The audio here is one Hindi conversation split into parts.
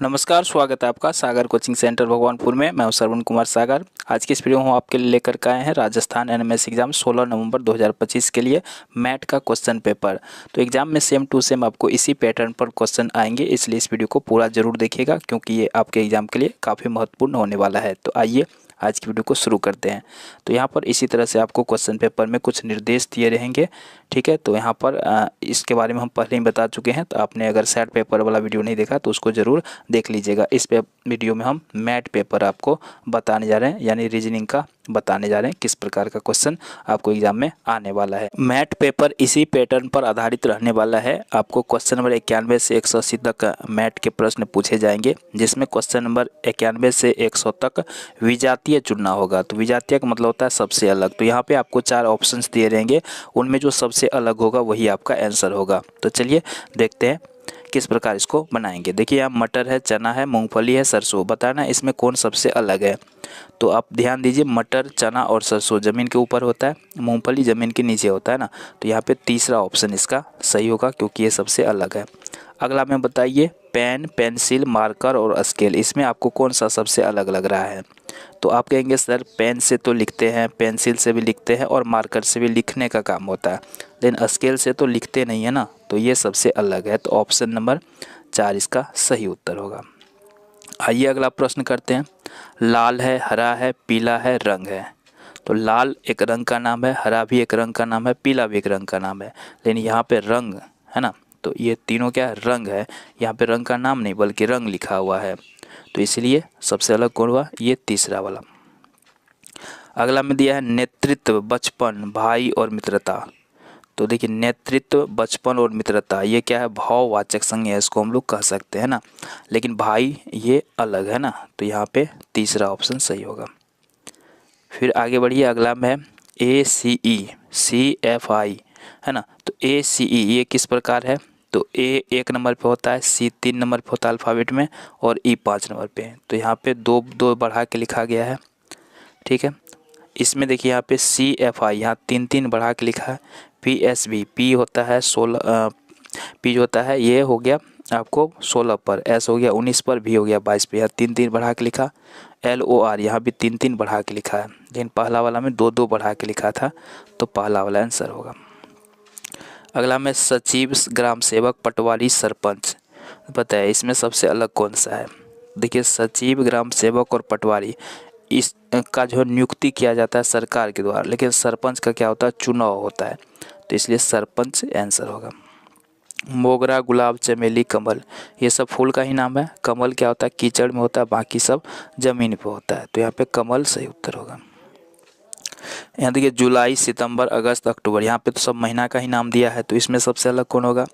नमस्कार, स्वागत है आपका सागर कोचिंग सेंटर भगवानपुर में। मैं हूं श्रवण कुमार सागर। आज की इस वीडियो में हम आपके लिए लेकर के आए हैं राजस्थान एनएमएस एग्जाम 16 नवंबर 2025 के लिए मैथ का क्वेश्चन पेपर। तो एग्जाम में सेम टू सेम आपको इसी पैटर्न पर क्वेश्चन आएंगे, इसलिए इस वीडियो को पूरा जरूर देखिएगा क्योंकि ये आपके एग्जाम के लिए काफ़ी महत्वपूर्ण होने वाला है। तो आइए आज की वीडियो को शुरू करते हैं। तो यहाँ पर इसी तरह से आपको क्वेश्चन पेपर में कुछ निर्देश दिए रहेंगे, ठीक है। तो यहाँ पर इसके बारे में हम पहले ही बता चुके हैं, तो आपने अगर सेट पेपर वाला वीडियो नहीं देखा तो उसको ज़रूर देख लीजिएगा। इस वीडियो में हम मैथ पेपर आपको बताने जा रहे हैं, यानी रीजनिंग का बताने जा रहे हैं किस प्रकार का क्वेश्चन आपको एग्जाम में आने वाला है। मैथ पेपर इसी पैटर्न पर आधारित रहने वाला है। आपको क्वेश्चन नंबर 91 से 180 तक मैथ के प्रश्न पूछे जाएंगे, जिसमें क्वेश्चन नंबर 91 से 100 तक विजातीय चुनना होगा। तो विजातीय का मतलब होता है सबसे अलग। तो यहाँ पे आपको 4 ऑप्शंस दिए रहेंगे, उनमें जो सबसे अलग होगा वही आपका आंसर होगा। तो चलिए देखते हैं किस प्रकार इसको बनाएंगे। देखिए यहाँ मटर है, चना है, मूंगफली है, सरसों। बताना इसमें कौन सबसे अलग है। तो आप ध्यान दीजिए, मटर, चना और सरसों ज़मीन के ऊपर होता है, मूंगफली ज़मीन के नीचे होता है ना। तो यहाँ पे तीसरा ऑप्शन इसका सही होगा क्योंकि ये सबसे अलग है। अगला में बताइए, पेन, पेंसिल, मार्कर और स्केल, इसमें आपको कौन सा सबसे अलग लग रहा है। तो आप कहेंगे सर पेन से तो लिखते हैं, पेंसिल से भी लिखते हैं और मार्कर से भी लिखने का काम होता है, लेकिन स्केल से तो लिखते नहीं है ना। तो ये सबसे अलग है। तो ऑप्शन नंबर 4 इसका सही उत्तर होगा। आइए अगला प्रश्न करते हैं। लाल है, हरा है, पीला है, रंग है। तो लाल एक रंग का नाम है, हरा भी एक रंग का नाम है, पीला भी एक रंग का नाम है, लेकिन यहाँ पे रंग है ना। तो ये तीनों क्या है, रंग है। यहाँ पे रंग का नाम नहीं बल्कि रंग लिखा हुआ है, तो इसलिए सबसे अलग कौन हुआ, ये तीसरा वाला। अगला में दिया है नेतृत्व, बचपन, भाई और मित्रता। तो देखिए नेतृत्व, बचपन और मित्रता ये क्या है, भाववाचक संज्ञा, इसको हम लोग कह सकते हैं ना। लेकिन भाई ये अलग है ना, तो यहाँ पे तीसरा ऑप्शन सही होगा। फिर आगे बढ़िए, अगला में है ACE, CFI है ना। तो ACE ये किस प्रकार है। तो A 1 नंबर पे होता है, C 3 नंबर पे होता है अल्फ़ाबेट में, और E 5 नंबर पे। तो यहाँ पे दो दो बढ़ा के लिखा गया है, ठीक है। इसमें देखिए यहाँ पे CFI यहाँ 3 3 बढ़ा के लिखा है। PSB, P होता है 16, P जो होता है ये हो गया आपको 16 पर, S हो गया 19 पर, V हो गया 22 पे। यहाँ 3 3 बढ़ा के लिखा। LOR यहाँ भी 3 3 बढ़ा के लिखा है, लेकिन पहला वाला में 2 2 बढ़ा के लिखा था, तो पहला वाला आंसर होगा। अगला में सचिव, ग्राम सेवक, पटवारी, सरपंच। पता है इसमें सबसे अलग कौन सा है। देखिए सचिव, ग्राम सेवक और पटवारी इसका जो नियुक्ति किया जाता है सरकार के द्वारा, लेकिन सरपंच का क्या होता है, चुनाव होता है, तो इसलिए सरपंच आंसर होगा। मोगरा, गुलाब, चमेली, कमल ये सब फूल का ही नाम है। कमल क्या होता है, कीचड़ में होता है, बाकी सब जमीन पे होता है, तो यहाँ पे कमल सही उत्तर होगा। यहाँ देखिए जुलाई, सितंबर, अगस्त, अक्टूबर, यहाँ पे तो सब महीना का ही नाम दिया है, तो इसमें सबसे अलग कौन होगा।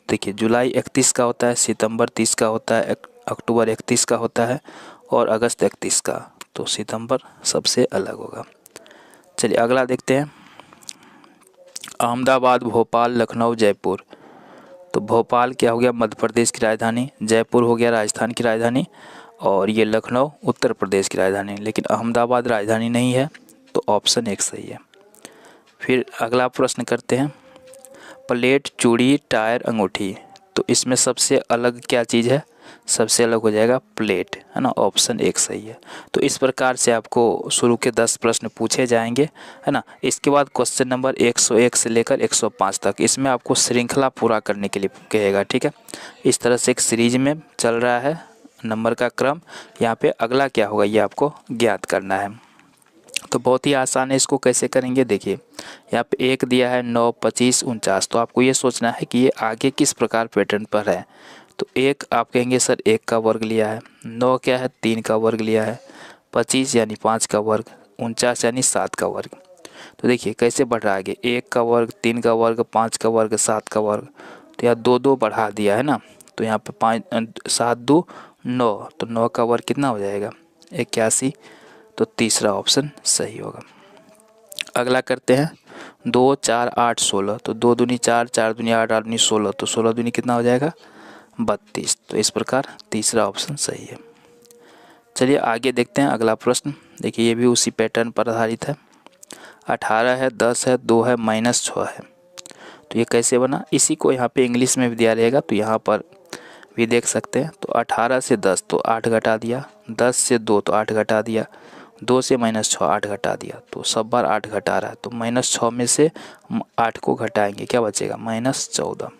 देखिए जुलाई 31 का होता है, सितंबर 30 का होता है, अक्टूबर 31 का होता है और अगस्त 31 का, तो सितंबर सबसे अलग होगा। चलिए अगला देखते हैं। अहमदाबाद, भोपाल, लखनऊ, जयपुर। तो भोपाल क्या हो गया, मध्य प्रदेश की राजधानी, जयपुर हो गया राजस्थान की राजधानी, और ये लखनऊ उत्तर प्रदेश की राजधानी, लेकिन अहमदाबाद राजधानी नहीं है, तो ऑप्शन 1 सही है। फिर अगला प्रश्न करते हैं। प्लेट, चूड़ी, टायर, अंगूठी। तो इसमें सबसे अलग क्या चीज़ है, सबसे अलग हो जाएगा प्लेट, है ना। ऑप्शन 1 सही है। तो इस प्रकार से आपको शुरू के 10 प्रश्न पूछे जाएंगे, है ना। इसके बाद क्वेश्चन नंबर 101 से लेकर 105 तक, इसमें आपको श्रृंखला पूरा करने के लिए कहेगा, ठीक है। इस तरह से एक सीरीज में चल रहा है नंबर का क्रम। यहाँ पे अगला क्या होगा ये आपको ज्ञात करना है। तो बहुत ही आसान है, इसको कैसे करेंगे देखिए। यहाँ पे 1 दिया है, 9, 25, 49। तो आपको ये सोचना है कि ये आगे किस प्रकार पैटर्न पर है। तो 1 आप कहेंगे सर 1 का वर्ग लिया है, 9 क्या है 3 का वर्ग लिया है, 25 यानी 5 का वर्ग, 49 यानी 7 का वर्ग। तो देखिए कैसे बढ़ रहा है आगे, 1 का वर्ग, 3 का वर्ग, 5 का वर्ग, 7 का वर्ग। तो यहाँ 2 2 बढ़ा दिया है ना, तो यहाँ पे 5 7 2 9, तो 9 का वर्ग कितना हो जाएगा 81। तो तीसरा ऑप्शन सही होगा। अगला करते हैं 2 4 8 16। तो 2 दूनी 4, 4 दूनी 8, 8 दूनी 16, तो 16 दूनी कितना हो जाएगा 32। तो इस प्रकार तीसरा ऑप्शन सही है। चलिए आगे देखते हैं अगला प्रश्न। देखिए ये भी उसी पैटर्न पर आधारित है। 18 है, 10 है, 2 है, -6 है। तो ये कैसे बना, इसी को यहाँ पे इंग्लिश में भी दिया रहेगा। तो यहाँ पर भी देख सकते हैं। तो 18 से 10 तो 8 घटा दिया, 10 से 2 तो 8 घटा दिया, 2 से -6 8 घटा दिया, तो सब बार 8 घटा रहा है। तो -6 में से 8 को घटाएंगे, क्या बचेगा -14।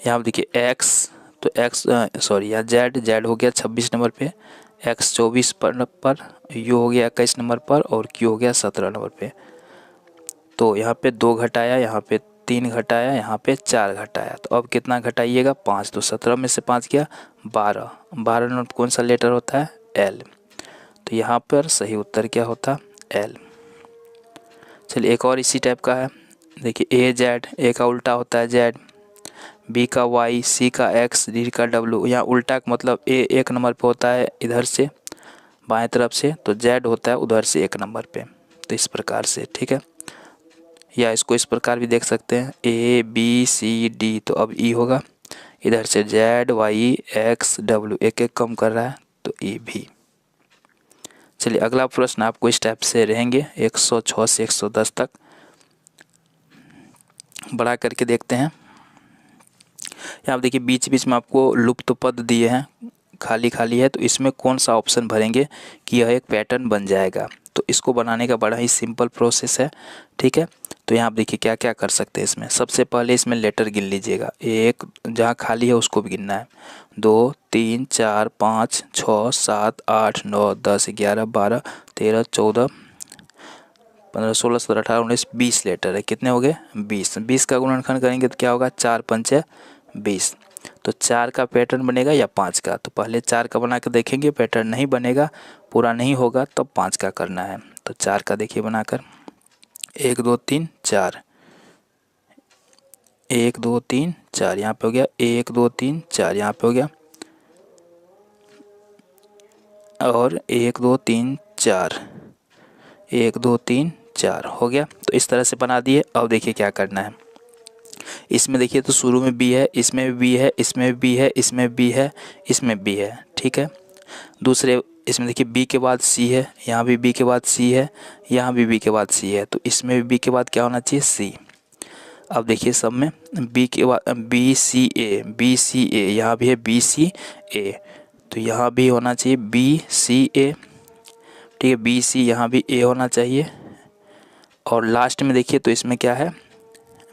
यहाँ देखिए x, तो x सॉरी यहाँ z हो गया 26 नंबर पे, x 24 पर, u हो गया 21 नंबर पर और q हो गया 17 नंबर पे। तो यहाँ पे 2 घटाया, यहाँ पे 3 घटाया, यहाँ पे 4 घटाया, तो अब कितना घटाइएगा 5, तो 17 में से 5 गया 12, 12 नंबर कौन सा लेटर होता है L, तो यहाँ पर सही उत्तर क्या होता L। चलिए एक और इसी टाइप का है, देखिए AZ, A का उल्टा होता है Z, B का Y, C का X, D का W। यहाँ उल्टा का मतलब A एक नंबर पे होता है इधर से बाएं तरफ से, तो Z होता है उधर से 1 नंबर पे। तो इस प्रकार से, ठीक है, या इसको इस प्रकार भी देख सकते हैं A B C D, तो अब E होगा इधर से Z Y X W, एक एक कम कर रहा है तो E भी। चलिए अगला प्रश्न आपको इस टाइप से रहेंगे 106 से 110 तक, बढ़ा करके देखते हैं। यहाँ देखिए बीच बीच में आपको लुप्त पद दिए हैं, खाली खाली है, तो इसमें कौन सा ऑप्शन भरेंगे कि यह एक पैटर्न बन जाएगा। तो इसको बनाने का बड़ा ही सिंपल प्रोसेस है, ठीक है। तो यहाँ आप देखिए क्या क्या कर सकते हैं इसमें। सबसे पहले इसमें लेटर गिन लीजिएगा, एक जहाँ खाली है उसको भी गिनना है, 2 3 4 5 6 7 8 9 10 11 12 13 14 15 16 17 18 19 20 लेटर है। कितने हो गए 20, 20 का गुणनखंड करेंगे तो क्या होगा 4 पंचे 20। तो 4 का पैटर्न बनेगा या 5 का, तो पहले 4 का बना के देखेंगे, पैटर्न नहीं बनेगा, पूरा नहीं होगा, तब 5 का करना है। तो 4 का देखिए बनाकर 1 2 3 4, 1 2 3 4 यहाँ पे हो गया, 1 2 3 4 यहाँ पे हो गया, और 1 2 3 4, 1 2 3 4 हो गया। तो इस तरह से बना दिए। अब देखिए क्या करना है, इसमें देखिए तो शुरू में बी है, इसमें भी बी है, इसमें भी बी है, इसमें बी है, इसमें बी है, ठीक है। दूसरे इसमें देखिए बी के बाद सी है, यहाँ भी बी के बाद सी है, यहाँ भी बी के बाद सी है, तो इसमें भी बी के बाद क्या होना चाहिए सी। अब देखिए सब में बी के बाद B C A, B C ए, यहाँ भी है बी सी ए, तो यहाँ भी होना चाहिए बी सी ए, ठीक है, बी सी यहाँ भी ए होना चाहिए। और लास्ट में देखिए तो इसमें क्या है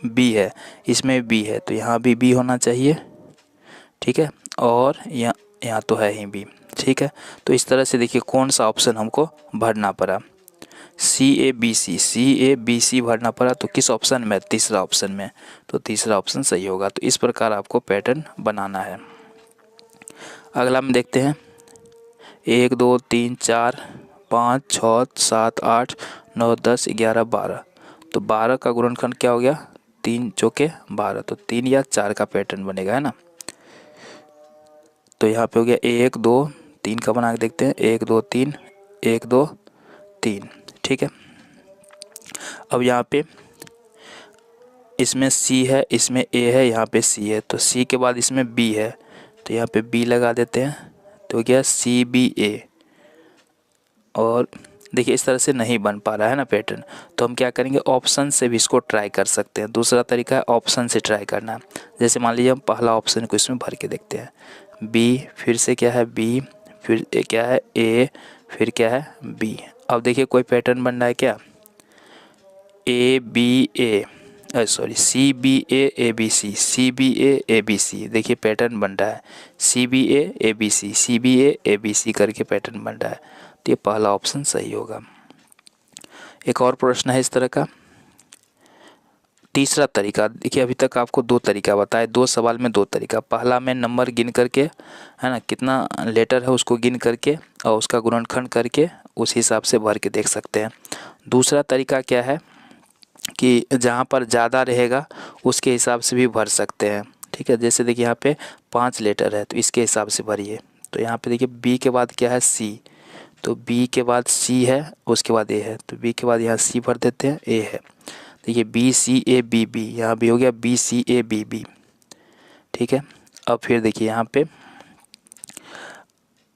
बी है, इसमें बी है, तो यहाँ भी बी होना चाहिए, ठीक है, और यहाँ तो है ही बी, ठीक है। तो इस तरह से देखिए कौन सा ऑप्शन हमको भरना पड़ा, सी ए बी सी भरना पड़ा, तो किस ऑप्शन में, तीसरा ऑप्शन में, तो तीसरा ऑप्शन सही होगा। तो इस प्रकार आपको पैटर्न बनाना है। अगला में देखते हैं 1 2 3 4 5 6 7 8 9 10 11 12, तो 12 का गुणनखंड क्या हो गया 3 चौके 12, तो 3 या 4 का पैटर्न बनेगा, है ना। तो यहाँ पे हो गया 1 2 3 का बना के देखते हैं, 1 2 3 1 2 3, ठीक है। अब यहाँ पे इसमें C है, इसमें A है, यहाँ पे C है, तो C के बाद इसमें B है, तो यहाँ पे B लगा देते हैं, तो क्या CBA। और देखिए इस तरह से नहीं बन पा रहा है ना पैटर्न, तो हम क्या करेंगे ऑप्शन से भी इसको ट्राई कर सकते हैं। दूसरा तरीका है ऑप्शन से ट्राई करना, जैसे मान लीजिए हम पहला ऑप्शन को इसमें भर के देखते हैं, बी, फिर से क्या है बी, फिर क्या है ए, फिर क्या है बी। अब देखिए कोई पैटर्न बन रहा है क्या, A B A, sorry C B A B C, C B A B C, देखिए पैटर्न बन रहा है C B A B C, C B A B C करके पैटर्न बन रहा है, तो ये पहला ऑप्शन सही होगा। एक और प्रश्न है इस तरह का, तीसरा तरीका देखिए, अभी तक आपको 2 तरीका बताया, 2 सवाल में 2 तरीका। पहला में नंबर गिन करके, है ना, कितना लेटर है उसको गिन करके और उसका गुणनखंड करके उस हिसाब से भर के देख सकते हैं। दूसरा तरीका क्या है कि जहाँ पर ज़्यादा रहेगा उसके हिसाब से भी भर सकते हैं, ठीक है। जैसे देखिए यहाँ पे 5 लेटर है, तो इसके हिसाब से भरिए। तो यहाँ पे देखिए बी के बाद क्या है सी, तो बी के बाद सी है, उसके बाद ए है, तो बी के बाद यहाँ सी भर देते हैं, ए है, देखिए B C A B B, यहाँ भी हो गया B C A B B, ठीक है। अब फिर देखिए यहाँ पे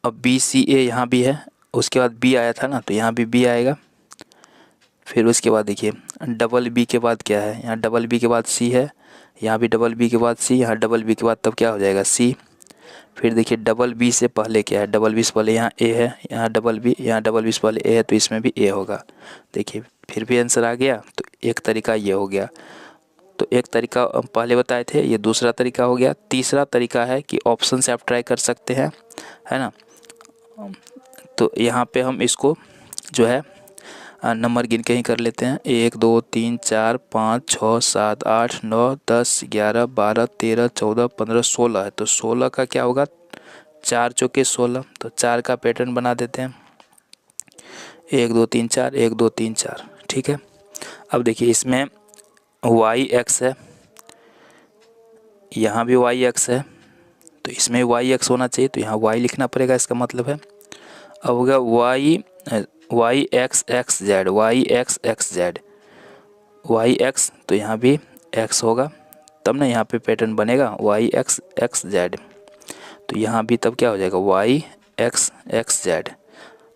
अब बी सी ए यहाँ भी है, उसके बाद बी आया था ना, तो यहाँ भी बी आएगा। फिर उसके बाद देखिए डबल बी के बाद क्या है, यहाँ डबल बी के बाद सी है, यहाँ भी डबल बी के बाद सी, यहाँ डबल बी के बाद तब क्या हो जाएगा सी। फिर देखिए डबल बी से पहले क्या है, डबल बी से पहले यहाँ ए है, यहाँ डबल बी, यहाँ डबल बी से पहले ए है, तो इसमें भी ए होगा। देखिए फिर भी आंसर आ गया। तो एक तरीका ये हो गया। तो एक तरीका पहले बताए थे, ये दूसरा तरीका हो गया। तीसरा तरीका है कि ऑप्शन से आप ट्राई कर सकते हैं, है ना। तो यहाँ पे हम इसको जो है नंबर गिन के ही कर लेते हैं। 1 2 3 4 5 6 7 8 9 10 11 12 13 14 15 16 है। तो 16 का क्या होगा, 4 चौके 16। तो 4 का पैटर्न बना देते हैं, 1 2 3 4 1 2 3 4। ठीक है। अब देखिए इसमें वाई एक्स है, यहाँ भी वाई एक्स है, तो इसमें वाई एक्स होना चाहिए, तो यहाँ वाई लिखना पड़ेगा, इसका मतलब है। अब होगा Y X X Z, Y X X Z, Y X, तो यहाँ भी एक्स होगा, तब ना यहाँ पे पैटर्न बनेगा वाई एक्स एक्स जेड। तो यहाँ भी तब क्या हो जाएगा वाई एक्स एक्स जेड।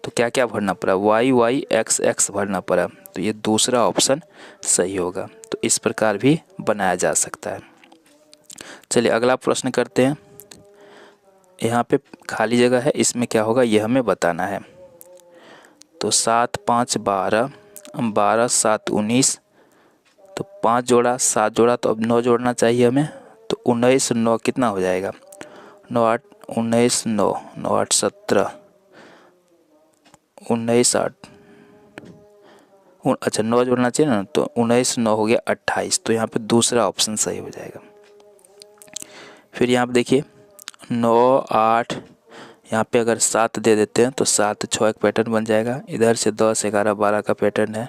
तो क्या क्या भरना पड़ा, वाई वाई एक्स एक्स भरना पड़ा। तो ये दूसरा ऑप्शन सही होगा। तो इस प्रकार भी बनाया जा सकता है। चलिए अगला प्रश्न करते हैं। यहाँ पे खाली जगह है, इसमें क्या होगा ये हमें बताना है। तो 7 5 12, 12 7 19, तो 5 जोड़ा 7 जोड़ा, तो अब 9 जोड़ना चाहिए हमें। तो 19 9 कितना हो जाएगा, 9 8 19 9 9 8 17, 19 8, अच्छा 9 जोड़ना चाहिए ना, तो 19 9 हो गया 28। तो यहाँ पे दूसरा ऑप्शन सही हो जाएगा। फिर यहाँ पे देखिए 9 8, यहाँ पे अगर 7 दे देते हैं तो 7 6 एक पैटर्न बन जाएगा। इधर से 10 11 12 का पैटर्न है,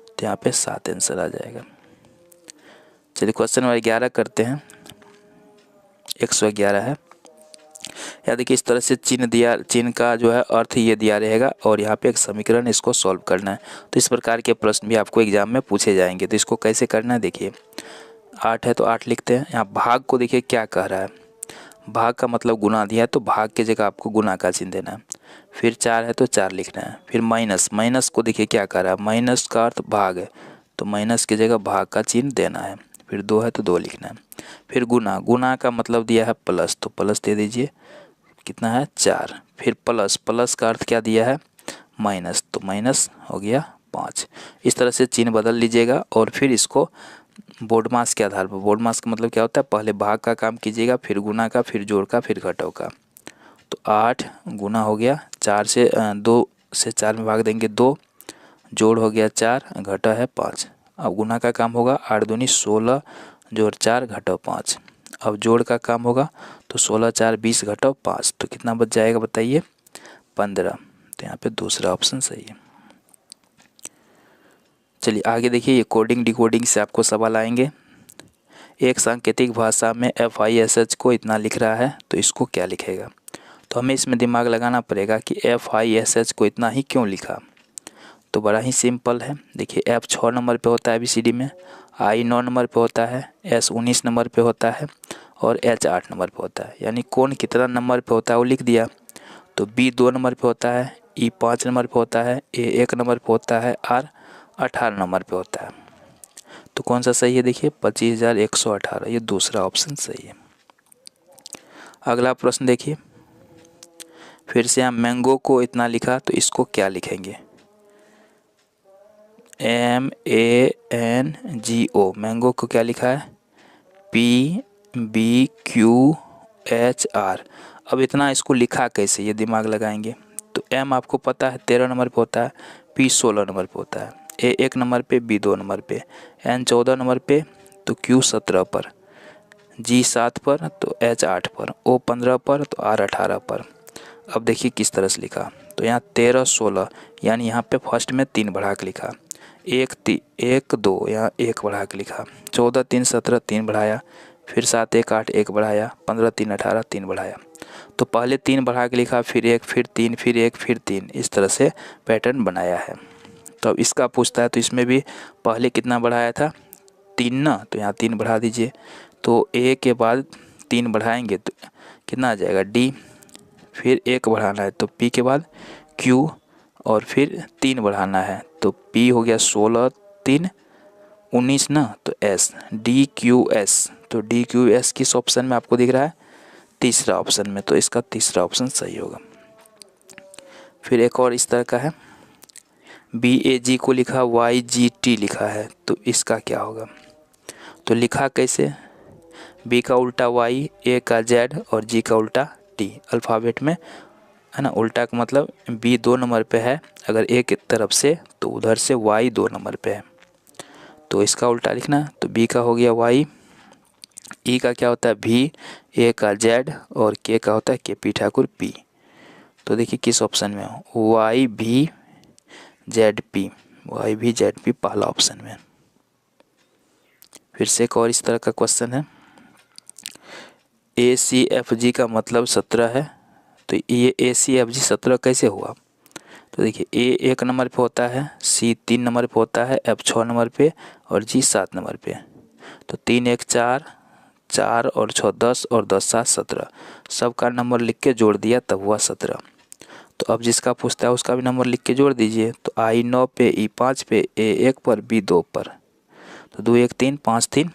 तो यहाँ पे 7 आंसर आ जाएगा। चलिए क्वेश्चन नंबर 11 करते हैं। 111 है। या देखिए इस तरह से चिन्ह का जो है अर्थ ये दिया रहेगा, और यहाँ पे एक समीकरण, इसको सॉल्व करना है। तो इस प्रकार के प्रश्न भी आपको एग्जाम में पूछे जाएंगे। तो इसको कैसे करना है, देखिए 8 है तो 8 लिखते हैं। यहाँ भाग को देखिए क्या कह रहा है, भाग का मतलब गुना दिया है, तो भाग की जगह आपको गुना का चिन्ह देना है। फिर 4 है तो 4 लिखना है। फिर माइनस को देखिए क्या कर रहा है, माइनस का अर्थ भाग है, तो माइनस की जगह भाग का चिन्ह देना है। फिर 2 है तो 2 लिखना है। फिर गुना का मतलब दिया है प्लस, तो प्लस दे दीजिए, कितना है 4। फिर प्लस का अर्थ क्या दिया है माइनस, तो माइनस हो गया 5। इस तरह से चिन्ह बदल लीजिएगा। और फिर इसको बोर्ड मास के आधार पर, बोर्ड मास का मतलब क्या होता है, पहले भाग का काम कीजिएगा, फिर गुना का, फिर जोड़ का, फिर घटाव का। तो 8 गुना हो गया 4 से 2 से 4 में भाग देंगे 2, जोड़ हो गया 4, घटा है 5। अब गुना का काम होगा 8 दूनी 16, जोड़ 4 घटाव 5। अब जोड़ का काम होगा, तो 16 4 20 घटाव 5, तो कितना बच जाएगा बताइए 15। तो यहाँ पे दूसरा ऑप्शन सही है। चलिए आगे देखिए, ये कोडिंग डिकोडिंग से आपको सवाल आएंगे। एक सांकेतिक भाषा में FISH को इतना लिख रहा है, तो इसको क्या लिखेगा। तो हमें इसमें दिमाग लगाना पड़ेगा कि FISH को इतना ही क्यों लिखा। तो बड़ा ही सिंपल है। देखिए F 6 नंबर पे होता है ABCD में, I 9 नंबर पे होता है, S 19 नंबर पे होता है, और H 8 नंबर पे होता है। यानी कौन कितना नंबर पे होता है वो लिख दिया। तो B 2 नंबर पे होता है, E 5 नंबर पे होता है, A 1 नंबर पे होता है, R 18 नंबर पे होता है। तो कौन सा सही है, देखिए 25,118, ये दूसरा ऑप्शन सही है। अगला प्रश्न देखिए, फिर से यहाँ मैंगो को इतना लिखा, तो इसको क्या लिखेंगे, MANGO, मैंगो को क्या लिखा है PBQHR। अब इतना इसको लिखा कैसे, ये दिमाग लगाएंगे। तो M आपको पता है 13 नंबर पे होता है, P 16 नंबर पे होता है, A 1 नंबर पे, B 2 नंबर पे, N 14 नंबर पे, तो Q 17 पर, G 7 पर, तो H 8 पर, O 15 पर, तो R 18 पर। अब देखिए किस तरह से लिखा। तो यहाँ 13 16, यानी यहाँ पे फर्स्ट में 3 बढ़ा के लिखा, 1 2, यहाँ 1 बढ़ा के लिखा, 14 3 17 3 बढ़ाया, फिर 7 1 8 1 बढ़ाया, 15 3 18 3 बढ़ाया। तो पहले 3 बढ़ा के लिखा, फिर 1, फिर 3, फिर 1, फिर 3, इस तरह से पैटर्न बनाया है। तो अब इसका पूछता है, तो इसमें भी पहले कितना बढ़ाया था 3 ना, तो यहाँ 3 बढ़ा दीजिए। तो A के बाद 3 बढ़ाएंगे तो कितना आ जाएगा D, फिर 1 बढ़ाना है तो P के बाद Q, और फिर 3 बढ़ाना है तो P हो गया 16 3 19 ना, तो S DQS। तो डी क्यू एस किस ऑप्शन में आपको दिख रहा है? तीसरा ऑप्शन में, तो इसका तीसरा ऑप्शन सही होगा। फिर एक और इस तरह का है, बी ए जी को लिखा वाई जी टी लिखा है, तो इसका क्या होगा? तो लिखा कैसे? बी का उल्टा वाई, ए का जेड और जी का उल्टा टी, अल्फ़ाबेट में है ना। उल्टा का मतलब बी 2 नंबर पे है अगर ए की तरफ से, तो उधर से वाई 2 नंबर पे है, तो इसका उल्टा लिखना। तो बी का हो गया वाई, ई का क्या होता है भी, ए का जेड और के का होता है के पी ठाकुर पी। तो देखिए किस ऑप्शन में हो, वाई भी जेड पी, वाई भी जेड पी पहला ऑप्शन में। फिर से एक और इस तरह का क्वेश्चन है, ए सी एफ जी का मतलब 17 है, तो ये ए सी एफ जी 17 कैसे हुआ? तो देखिए ए 1 नंबर पे होता है, सी 3 नंबर पे होता है, एफ 6 नंबर पे और जी 7 नंबर पे। तो 3 1 4, 4 और 6 10 और 10 7 17, सबका नंबर लिख के जोड़ दिया तब हुआ 17। तो अब जिसका पूछता है उसका भी नंबर लिख के जोड़ दीजिए। तो आई 9 पे, ई 5 पे, ए 1 पर, बी 2 पर। तो 2 1 3, 5 3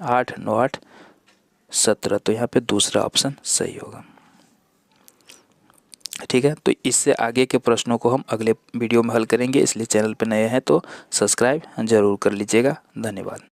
8, 9 8 17, तो यहाँ पे दूसरा ऑप्शन सही होगा। ठीक है, तो इससे आगे के प्रश्नों को हम अगले वीडियो में हल करेंगे, इसलिए चैनल पर नए हैं तो सब्सक्राइब जरूर कर लीजिएगा। धन्यवाद।